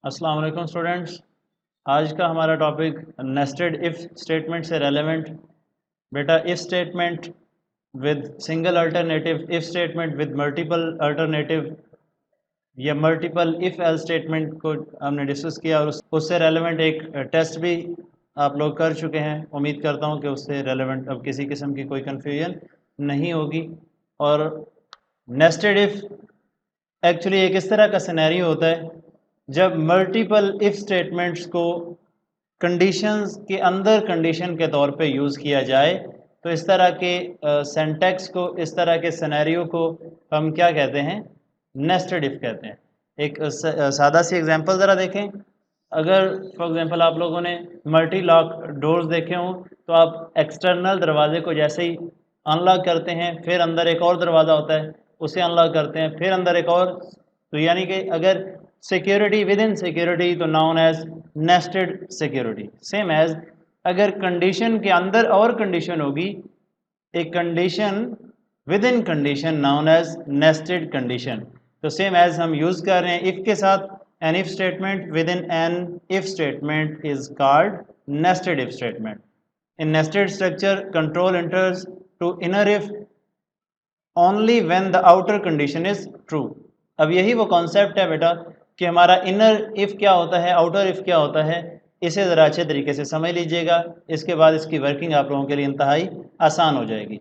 अस्सलाम वालेकुम स्टूडेंट्स। आज का हमारा टॉपिक नेस्टेड इफ़ स्टेटमेंट से रेलेवेंट। बेटा, if statement with single alternative, if statement with multiple alternative या मल्टीपल इफ़ एल स्टेटमेंट को हमने डिस्कस किया और उससे रेलेवेंट एक टेस्ट भी आप लोग कर चुके हैं। उम्मीद करता हूँ कि उससे रेलेवेंट अब किसी किस्म की कोई कन्फ्यूजन नहीं होगी। और नेस्टेड इफ़ एक्चुअली एक इस तरह का सिनेरियो होता है जब मल्टीपल इफ़ स्टेटमेंट्स को कंडीशंस के अंदर कंडीशन के तौर पे यूज़ किया जाए, तो इस तरह के सेंटेक्स को, इस तरह के सिनेरियो को हम क्या कहते हैं? नेस्टेड इफ़ कहते हैं। एक सादा सी एग्जांपल ज़रा देखें। अगर फॉर एग्जांपल आप लोगों ने मल्टी लॉक डोर्स देखे हों, तो आप एक्सटर्नल दरवाजे को जैसे ही अनलॉक करते हैं, फिर अंदर एक और दरवाज़ा होता है, उसे अनलॉक करते हैं, फिर अंदर एक और। तो यानी कि अगर सिक्योरिटी विद इन सिक्योरिटी, तो known as nested security. Same as अगर कंडीशन के अंदर और कंडीशन होगी, एक condition within condition, known as nested condition. तो सेम एज हम यूज़ कर रहे हैं इफ़ के साथ, an if statement within an if statement is called nested if statement. In nested structure, control enters to inner if only when the outer condition is true. अब यही वो concept है बेटा कि हमारा इनर इफ क्या होता है, आउटर इफ क्या होता है। इसे ज़रा अच्छे तरीके से समझ लीजिएगा, इसके बाद इसकी वर्किंग आप लोगों के लिए इंतहाई आसान हो जाएगी।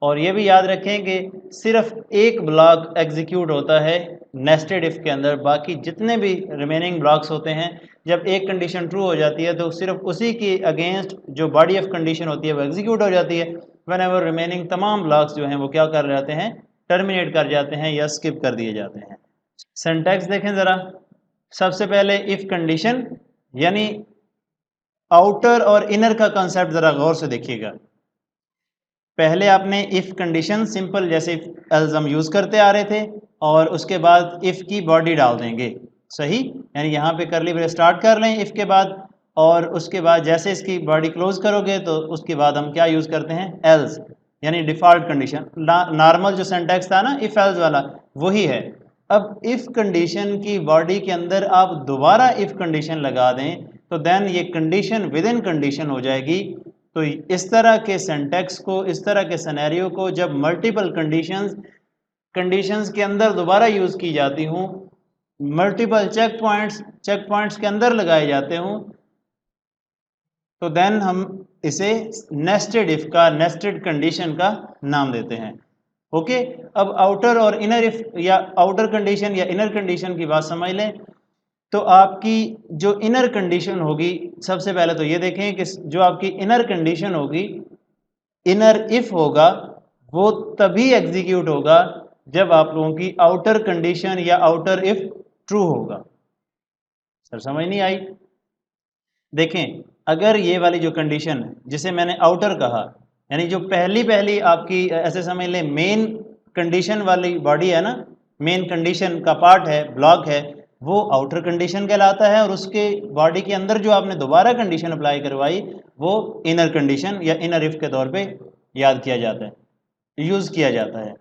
और ये भी याद रखें कि सिर्फ एक ब्लॉक एग्जीक्यूट होता है नेस्टेड इफ़ के अंदर, बाकी जितने भी रिमेनिंग ब्लॉक्स होते हैं, जब एक कंडीशन ट्रू हो जाती है तो सिर्फ उसी के अगेंस्ट जो बॉडी ऑफ कंडीशन होती है वो एग्जीक्यूट हो जाती है। व्हेनेवर रिमेनिंग तमाम ब्लॉक्स जो हैं वो क्या कर जाते हैं? टर्मिनेट कर जाते हैं या स्किप कर दिए जाते हैं। सिंटैक्स देखें ज़रा। सबसे पहले इफ़ कंडीशन यानी आउटर और इनर का कंसेप्ट ज़रा गौर से देखिएगा। पहले आपने इफ़ कंडीशन सिंपल जैसे एल्स हम यूज़ करते आ रहे थे, और उसके बाद इफ़ की बॉडी डाल देंगे, सही। यानी यहाँ पे करली ब्रेस स्टार्ट कर लें इफ़ के बाद, और उसके बाद जैसे इसकी बॉडी क्लोज करोगे तो उसके बाद हम क्या यूज़ करते हैं? एल्स, यानी डिफ़ॉल्ट कंडीशन। नॉर्मल जो सिंटैक्स था ना इफ़ एल्स वाला, वही है। अब इफ़ कंडीशन की बॉडी के अंदर आप दोबारा इफ़ कंडीशन लगा दें तो देन ये कंडीशन विद इन कंडीशन हो जाएगी। तो इस तरह के सिंटैक्स को, इस तरह के सिनेरियो को जब मल्टीपल कंडीशंस के अंदर दोबारा यूज़ की जाती हूँ, मल्टीपल चेक पॉइंट्स के अंदर लगाए जाते हूँ, तो देन हम इसे नेस्टेड इफ का, नेस्टेड कंडीशन का नाम देते हैं। ओके। अब आउटर और इनर इफ या आउटर कंडीशन या इनर कंडीशन की बात समझ लें। तो आपकी जो इनर कंडीशन होगी, सबसे पहले तो ये देखें कि जो आपकी इनर कंडीशन होगी, इनर इफ होगा, वो तभी एग्जीक्यूट होगा जब आप लोगों की आउटर कंडीशन या आउटर इफ ट्रू होगा। सर समझ नहीं आई? देखें, अगर ये वाली जो कंडीशन है जिसे मैंने आउटर कहा, यानी जो पहली आपकी ऐसे समझ लें मेन कंडीशन वाली बॉडी है ना, मेन कंडीशन का पार्ट है, ब्लॉक है, वो आउटर कंडीशन कहलाता है। और उसके बॉडी के अंदर जो आपने दोबारा कंडीशन अप्लाई करवाई, वो इनर कंडीशन या इनर इफ के तौर पे याद किया जाता है, यूज़ किया जाता है।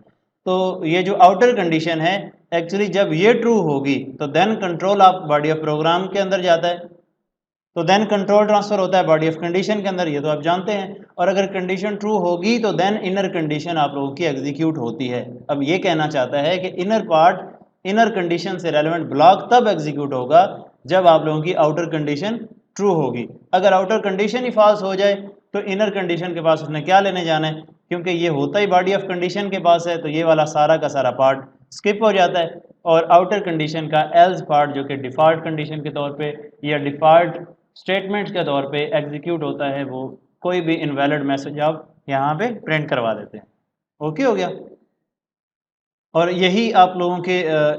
तो ये जो आउटर कंडीशन है, एक्चुअली जब ये ट्रू होगी तो then control of body of program के अंदर जाता है, तो देन कंट्रोल ट्रांसफर होता है बॉडी ऑफ कंडीशन के अंदर, ये तो आप जानते हैं। और अगर कंडीशन ट्रू होगी तो देन इनर कंडीशन आप लोगों की एग्जीक्यूट होती है। अब ये कहना चाहता है कि इनर पार्ट, इनर कंडीशन से रेलेवेंट ब्लॉक तब एग्जीक्यूट होगा जब आप लोगों की आउटर कंडीशन ट्रू होगी। अगर आउटर कंडीशन ही फॉल्स हो जाए तो इनर कंडीशन के पास उसने क्या लेने जाना है, क्योंकि ये होता ही बॉडी ऑफ कंडीशन के पास है, तो ये वाला सारा का सारा पार्ट स्किप हो जाता है। और आउटर कंडीशन का एल्स पार्ट, जो कि डिफ़ॉल्ट कंडीशन के तौर पे या डिफ़ॉल्ट स्टेटमेंट्स के तौर पे एग्जीक्यूट होता है, वो कोई भी इनवैलिड मैसेज आप यहाँ पे प्रिंट करवा देते हैं। ओके हो गया। और यही आप लोगों के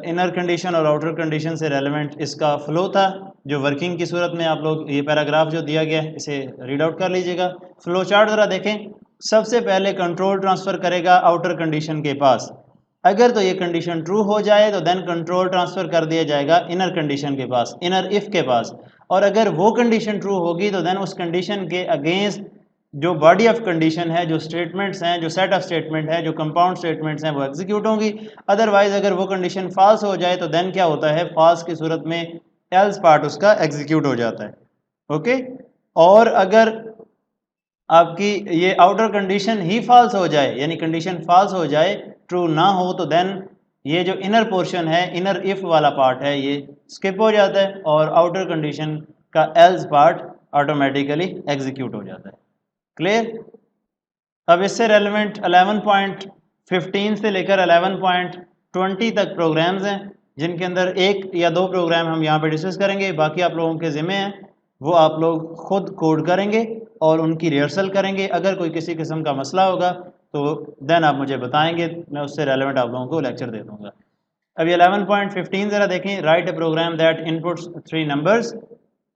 इनर कंडीशन और आउटर कंडीशन से रेलेवेंट इसका फ्लो था, जो वर्किंग की सूरत में आप लोग ये पैराग्राफ जो दिया गया है इसे रीड आउट कर लीजिएगा। फ्लो चार्ट ज़रा देखें। सबसे पहले कंट्रोल ट्रांसफ़र करेगा आउटर कंडीशन के पास। अगर तो ये कंडीशन ट्रू हो जाए तो देन कंट्रोल ट्रांसफ़र कर दिया जाएगा इनर कंडीशन के पास, इनर इफ़ के पास। और अगर वो कंडीशन ट्रू होगी तो देन उस कंडीशन के अगेंस्ट जो बॉडी ऑफ कंडीशन है, जो स्टेटमेंट्स हैं, जो सेट ऑफ स्टेटमेंट है, जो कंपाउंड स्टेटमेंट्स हैं, वो एग्जीक्यूट होंगी। अदरवाइज अगर वो कंडीशन फॉल्स हो जाए तो देन क्या होता है? फॉल्स की सूरत में एल्स पार्ट उसका एग्जीक्यूट हो जाता है। ओके, और अगर आपकी ये आउटर कंडीशन ही फॉल्स हो जाए, यानी कंडीशन फॉल्स हो जाए, ट्रू ना हो, तो देन ये जो इनर पोर्शन है, इनर इफ वाला पार्ट है, ये स्किप हो जाता है और आउटर कंडीशन का एल्स पार्ट ऑटोमेटिकली एग्जीक्यूट हो जाता है। क्लियर? अब इससे रेलेवेंट 11.15 से लेकर 11.20 तक प्रोग्राम्स हैं, जिनके अंदर एक या दो प्रोग्राम हम यहाँ पे डिस्कस करेंगे, बाकी आप लोगों के ज़िम्मे हैं, वो आप लोग खुद कोड करेंगे और उनकी रिहर्सल करेंगे। अगर कोई किसी किस्म का मसला होगा तो देन आप मुझे बताएंगे, मैं उससे रेलेवेंट आप लोगों को लेक्चर दे दूँगा। अभी 11.15 ज़रा देखें, write a program that inputs 3 numbers.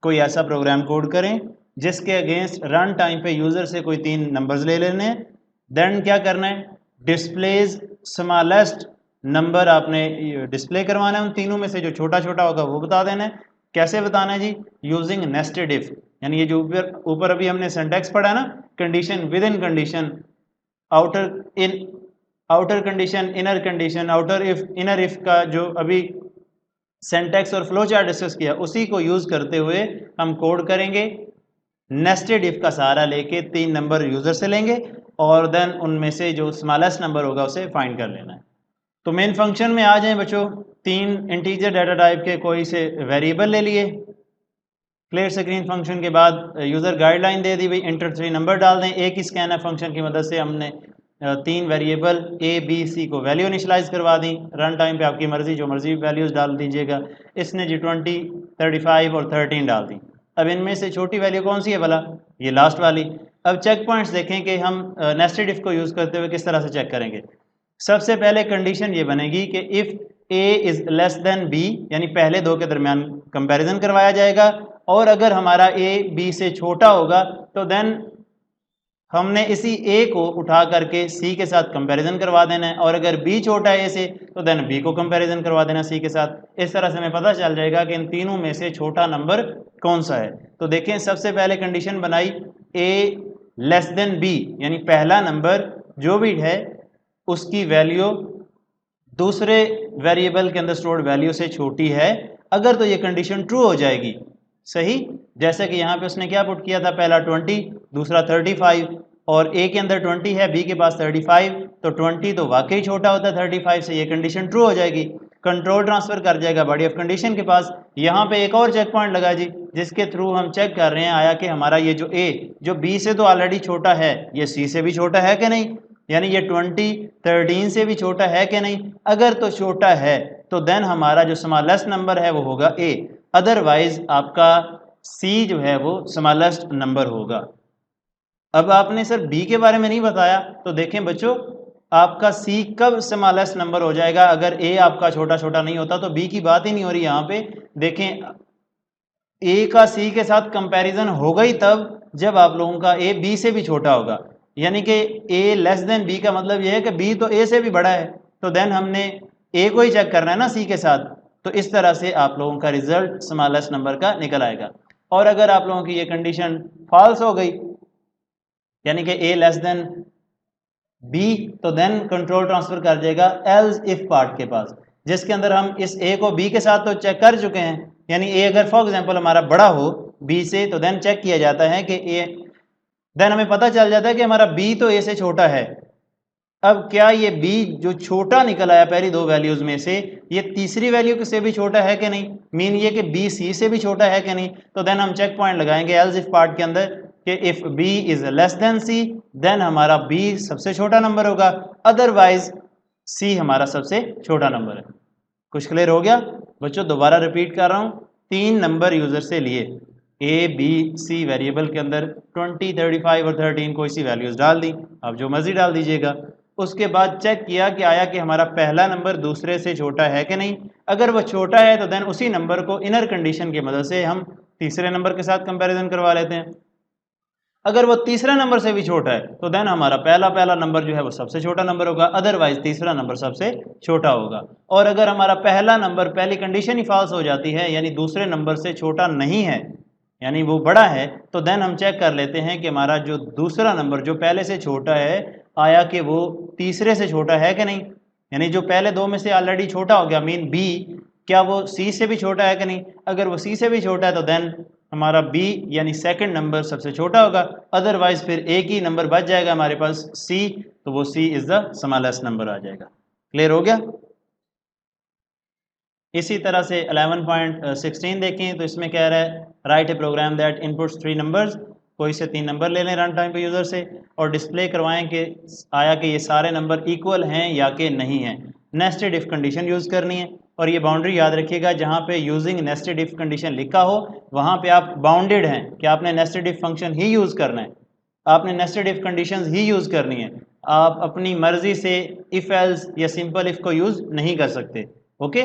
कोई ऐसा प्रोग्राम कोड करें जिसके अगेंस्ट रन टाइम पे यूज़र से कोई 3 नंबर्स ले लेने हैं। देन क्या करना है, डिस्प्लेज स्मॉलेस्ट नंबर आपने डिस्प्ले करवाना है, उन तीनों में से जो छोटा छोटा होगा वो बता देना है। कैसे बताना है जी? यूजिंग नेस्टेड इफ, यानी ये जो ऊपर अभी हमने सिंटैक्स पढ़ा ना, condition within condition, outer condition, inner condition, outer if, inner if का जो अभी सिंटैक्स और फ्लो चार्ट डिस्कस किया, उसी को यूज करते हुए हम कोड करेंगे। नेस्टेड इफ का सहारा लेके 3 नंबर यूजर से लेंगे और देन उनमें से जो स्मॉलेस्ट नंबर होगा उसे फाइंड कर लेना है। तो मेन फंक्शन में आ जाएं बच्चों, 3 इंटीजर डाटा टाइप के कोई से वेरिएबल ले लिए। क्लियर स्क्रीन फंक्शन के बाद यूज़र गाइडलाइन दे दी भाई, इंटर 3 नंबर डाल दें। एक ही स्कैनर फंक्शन की मदद से हमने 3 वेरिएबल ए बी सी को वैल्यू इनिशलाइज करवा दी। रन टाइम पे आपकी मर्जी जो मर्जी वैल्यूज़ डाल दीजिएगा। इसने जी 20, 35 और 13 डाल दी। अब इनमें से छोटी वैल्यू कौन सी है भला? ये लास्ट वाली। अब चेक पॉइंट्स देखें कि हम नेस्टेड इफ को यूज़ करते हुए किस तरह से चेक करेंगे। सबसे पहले कंडीशन ये बनेगी कि if A is less than B, यानी पहले दो के दरमियान कंपैरिजन करवाया जाएगा, और अगर हमारा ए बी से छोटा होगा तो देन हमने इसी ए को उठा करके सी के साथ कंपैरिजन करवा देना है, और अगर बी छोटा है ए से तो देन बी को कंपैरिजन करवा देना सी के साथ। इस तरह से हमें पता चल जाएगा कि इन तीनों में से छोटा नंबर कौन सा है। तो देखें, सबसे पहले कंडीशन बनाई ए लेस देन बी, यानी पहला नंबर जो भी है उसकी वैल्यू दूसरे वेरिएबल के अंदर स्टोर्ड वैल्यू से छोटी है। अगर तो ये कंडीशन ट्रू हो जाएगी, सही, जैसे कि यहाँ पे उसने क्या पुट किया था, पहला 20, दूसरा 35, और ए के अंदर 20 है, बी के पास 35, तो 20 तो वाकई छोटा होता है 35 से, ये कंडीशन ट्रू हो जाएगी। कंट्रोल ट्रांसफर कर जाएगा बॉडी ऑफ कंडीशन के पास। यहाँ पे एक और चेक पॉइंट लगा जी, जिसके थ्रू हम चेक कर रहे हैं आया कि हमारा ये जो ए जो बी से तो ऑलरेडी छोटा है, ये सी से भी छोटा है कि नहीं, यानी ये 20 13 से भी छोटा है कि नहीं। अगर तो छोटा है तो देन हमारा जो स्मॉलेस्ट नंबर है वो होगा ए, अदरवाइज आपका सी जो है वो स्मॉलेस्ट नंबर होगा। अब आपने सर बी के बारे में नहीं बताया, तो देखें बच्चों, आपका सी कब स्मॉलेस्ट नंबर हो जाएगा? अगर ए आपका छोटा छोटा नहीं होता तो बी की बात ही नहीं हो रही। यहाँ पे देखें, ए का सी के साथ कंपैरिजन होगा ही तब जब आप लोगों का ए बी से भी छोटा होगा, यानी कि ए लेस देन बी का मतलब यह है कि बी तो ए से भी बड़ा है, तो देन हमने ए को ही चेक करना है ना सी के साथ। तो इस तरह से आप लोगों का रिजल्ट स्मॉलेस्ट नंबर का निकल आएगा। और अगर आप लोगों की ये कंडीशन फॉल्स हो गई, यानी कि ए लेस देन बी, तो देन कंट्रोल ट्रांसफर कर जाएगा एल्स इफ पार्ट के पास, जिसके अंदर हम इस ए को बी के साथ तो चेक कर चुके हैं। यानी ए अगर फॉर एग्जांपल हमारा बड़ा हो बी से, तो देन चेक किया जाता है कि ए, देन हमें पता चल जाता है कि हमारा बी तो ए से छोटा है। अब क्या ये बी जो छोटा निकल आया पहली दो वैल्यूज में से, ये तीसरी वैल्यू से भी छोटा है कि नहीं, मीन ये कि बी सी से भी छोटा है कि नहीं। तो देन हम चेक पॉइंट लगाएंगे एल्स इफ पार्ट के अंदर कि if B is less than C, then हमारा बी सबसे छोटा नंबर होगा, अदरवाइज सी हमारा सबसे छोटा नंबर है। कुछ क्लियर हो गया बच्चों? दोबारा रिपीट कर रहा हूँ, 3 नंबर यूजर से लिए, ए बी सी वेरिएबल के अंदर 20, 35 और 13 कोई सी वैल्यूज डाल दी, आप जो मर्जी डाल दीजिएगा। उसके बाद चेक किया कि आया कि हमारा पहला नंबर दूसरे से छोटा है कि नहीं। अगर वो छोटा है तो देन उसी नंबर को इनर कंडीशन की मदद से हम तीसरे नंबर के साथ कंपैरिजन करवा लेते हैं। अगर वो तीसरा नंबर से भी छोटा है तो देन हमारा पहला नंबर जो है वो सबसे छोटा नंबर होगा, अदरवाइज तीसरा नंबर सबसे छोटा होगा। और अगर हमारा पहला नंबर पहली कंडीशन ही फॉल्स हो जाती है, यानी दूसरे नंबर से छोटा नहीं है, यानी वो बड़ा है, तो देन हम चेक कर लेते हैं कि हमारा जो दूसरा नंबर जो पहले से छोटा है, आया कि वो तीसरे से छोटा है कि नहीं। यानी जो पहले दो में से ऑलरेडी छोटा हो गया, मीन बी, क्या वो सी से भी छोटा है कि नहीं? अगर वो सी से भी छोटा है तो देन हमारा बी यानी सेकंड नंबर सबसे छोटा होगा, अदरवाइज फिर एक ही नंबर बच जाएगा हमारे पास सी, तो वो सी इज द स्मॉलेस्ट नंबर आ जाएगा। क्लियर हो गया? इसी तरह से 11.16 देखें तो इसमें कह रहा है write a program that inputs 3 numbers, कोई से 3 नंबर ले लें रन टाइम पे यूज़र से और डिस्प्ले करवाएं कि आया कि ये सारे नंबर इक्वल हैं या कि नहीं हैं। नेस्टेड इफ कंडीशन यूज़ करनी है और ये बाउंड्री याद रखिएगा, जहाँ पे यूजिंग नेस्टेड इफ कंडीशन लिखा हो वहाँ पे आप बाउंडेड हैं कि आपने nested if function he use करना है, आपने nested if conditions he use करनी है, आप अपनी मर्जी से इफ एल्स या सिंपल इफ को यूज़ नहीं कर सकते। ओके,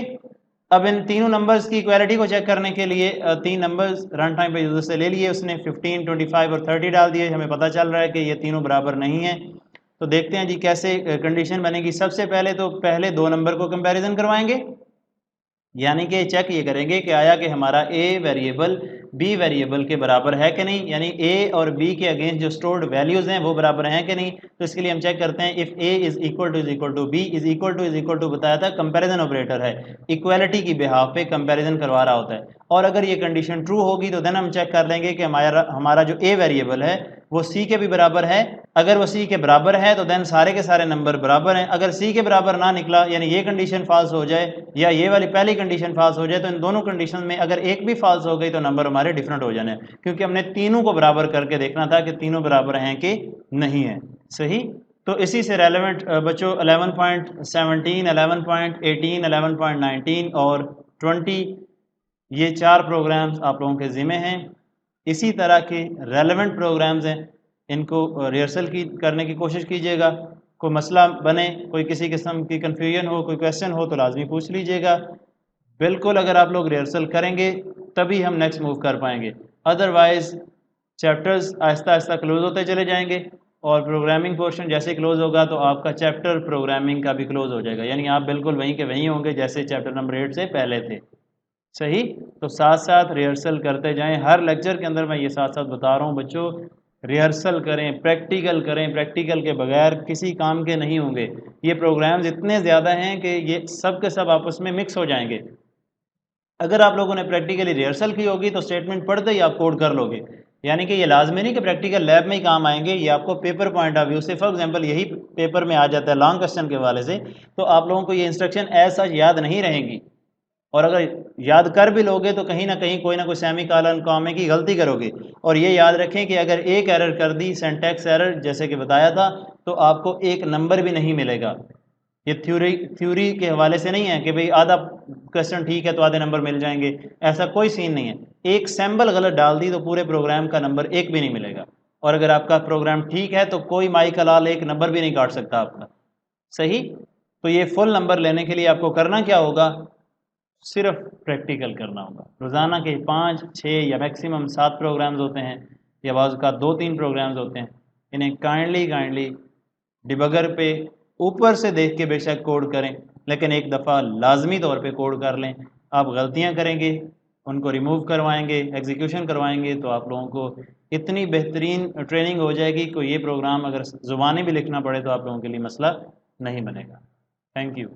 अब इन तीनों नंबर्स की इक्वालिटी को चेक करने के लिए तीन नंबर्स रन टाइम पे यूजर से ले लिए, उसने 15, 25 और 30 डाल दिए, हमें पता चल रहा है कि ये तीनों बराबर नहीं है। तो देखते हैं जी कैसे कंडीशन बनेगी। सबसे पहले तो पहले दो नंबर को कंपैरिजन करवाएंगे, यानी कि चेक ये करेंगे कि आया कि हमारा ए वेरिएबल बी वेरिएबल के बराबर है कि नहीं, यानी ए और बी के अगेंस्ट जो स्टोर्ड वैल्यूज़ हैं वो बराबर हैं कि नहीं। तो इसके लिए हम चेक करते हैं, if A is equal to B is equal to बताया था कंपैरिजन ऑपरेटर है, इक्वालिटी की बिहाफ पे कंपैरिजन करवा रहा होता है, और अगर ये कंडीशन ट्रू होगी तो देन हम चेक कर लेंगे कि हमारा जो ए वेरिएबल है वो सी के भी बराबर है। अगर वो सी के बराबर है तो देन सारे के सारे नंबर बराबर हैं। अगर सी के बराबर ना निकला, यानी ये कंडीशन फॉल्स हो जाए या ये वाली पहली कंडीशन फॉल्स हो जाए, तो इन दोनों कंडीशन में अगर एक भी फॉल्स हो गई तो नंबर हमारे डिफरेंट हो जाने, क्योंकि हमने तीनों को बराबर करके देखना था कि तीनों बराबर हैं कि नहीं है। सही, तो इसी से रेलेवेंट बच्चों 11.17, 11.18, 11.19 और 20 ये चार प्रोग्राम्स आप लोगों के ज़िम्मे हैं। इसी तरह के रेलेवेंट प्रोग्राम्स हैं, इनको रिहर्सल करने की कोशिश कीजिएगा। कोई मसला बने, कोई किसी किस्म की कन्फ्यूजन हो, कोई क्वेश्चन हो तो लाजमी पूछ लीजिएगा। बिल्कुल अगर आप लोग रिहर्सल करेंगे तभी हम नेक्स्ट मूव कर पाएंगे, otherwise chapters Aahista Aahista close होते चले जाएंगे और प्रोग्रामिंग पोर्शन जैसे क्लोज होगा तो आपका चैप्टर प्रोग्रामिंग का भी क्लोज हो जाएगा, यानी आप बिल्कुल वहीं के वहीं होंगे जैसे चैप्टर नंबर 8 से पहले थे। सही, तो साथ साथ रिहर्सल करते जाएं। हर लेक्चर के अंदर मैं ये साथ साथ बता रहा हूँ बच्चों, रिहर्सल करें, प्रैक्टिकल करें, प्रैक्टिकल के बगैर किसी काम के नहीं होंगे। ये प्रोग्राम्स इतने ज़्यादा हैं कि ये सब के सब आपस में मिक्स हो जाएंगे। अगर आप लोगों ने प्रैक्टिकली रिहर्सल की होगी तो स्टेटमेंट पढ़ते ही आप कोड कर लोगे, यानी कि ये लाजमी नहीं कि प्रैक्टिकल लैब में ही काम आएंगे, ये आपको पेपर पॉइंट ऑफ व्यू से, फॉर एग्जांपल यही पेपर में आ जाता है लॉन्ग क्वेश्चन के हवाले से, तो आप लोगों को ये इंस्ट्रक्शन ऐसा याद नहीं रहेंगी, और अगर याद कर भी लोगे तो कहीं ना कहीं कोई ना कोई सेमी कॉलन कॉमे की गलती करोगे। और ये याद रखें कि अगर एक एरर कर दी, सिंटैक्स एरर जैसे कि बताया था, तो आपको एक नंबर भी नहीं मिलेगा। ये थ्योरी के हवाले से नहीं है कि भाई आधा क्वेश्चन ठीक है तो आधे नंबर मिल जाएंगे, ऐसा कोई सीन नहीं है। एक सैम्बल गलत डाल दी तो पूरे प्रोग्राम का नंबर एक भी नहीं मिलेगा, और अगर आपका प्रोग्राम ठीक है तो कोई माई का लाल एक नंबर भी नहीं काट सकता आपका। सही, तो ये फुल नंबर लेने के लिए आपको करना क्या होगा, सिर्फ प्रैक्टिकल करना होगा। रोज़ाना के 5, 6 या मैक्सिमम 7 प्रोग्राम्स होते हैं, या बाज़ का 2-3 प्रोग्राम्स होते हैं। इन्हें काइंडली डिबगर पे ऊपर से देख के बेशक कोड करें, लेकिन एक दफ़ा लाजमी तौर पे कोड कर लें। आप गलतियां करेंगे, उनको रिमूव करवाएंगे, एग्जीक्यूशन करवाएंगे, तो आप लोगों को इतनी बेहतरीन ट्रेनिंग हो जाएगी कि ये प्रोग्राम अगर ज़ुबानी भी लिखना पड़े तो आप लोगों के लिए मसला नहीं बनेगा। Thank you.